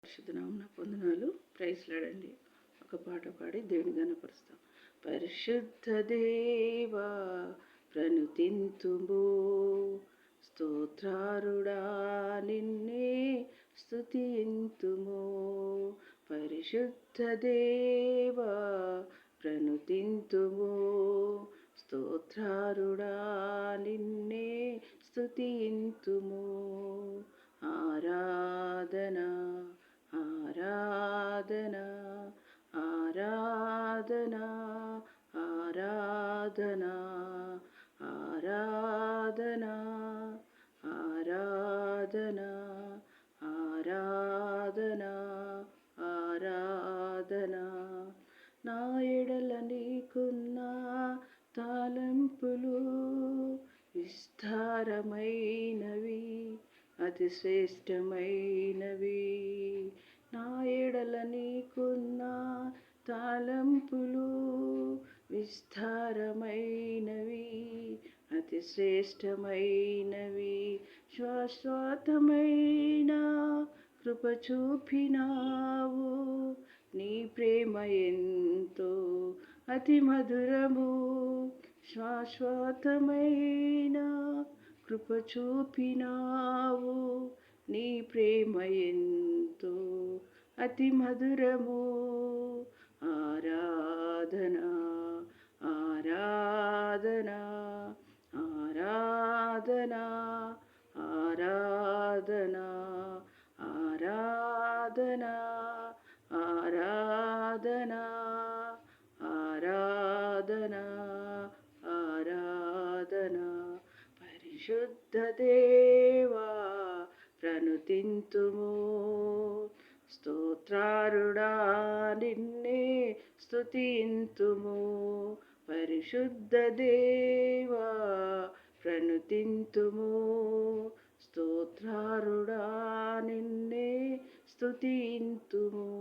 పరిశుద్ధ నామమున వందనాలు. ప్రైజ్ లాడండి. ఒక పాట పాడి దేవుని గణపరుస్తాం. పరిశుద్ధ దేవా ప్రణుతింతుము, స్తోత్రారుడా నిన్నే స్తుతింతుము. పరిశుద్ధ దేవా ప్రణుతింతుము, స్తోత్రారుడా నిన్నే స్తుతింతుము. ఆరాధన ఆరాధన ఆరాధన ఆరాధన ఆరాధన ఆరాధన ఆరాధన ఆరాధన. నా ఎడల నీకున్న తాళంపులు విస్తారమైనవి, అతి శ్రేష్టమైనవి. నా ఎడల నీకున్న తాళంపులు విస్తారమైనవి, అతి శ్రేష్టమైనవి. శాశ్వతమైన కృప చూపినావు, నీ ప్రేమ ఎంతో అతి మధురము. శాశ్వతమైన కృప చూపినావు, నీ ప్రేమ ఎంతో అతి మధురము. ఆరాధన ఆరాధన ఆరాధన ఆరాధన ఆరాధన ఆరాధన ఆరాధన ఆరాధన. పరిశుద్ధ దేవా ప్రణుతింతుము, స్తోత్రారుడా నిన్నే స్తుతింతుము. పరిశుద్ధ దేవా ప్రణుతింతుము, స్తోత్రారుడా నిన్నే స్తుతింతుము.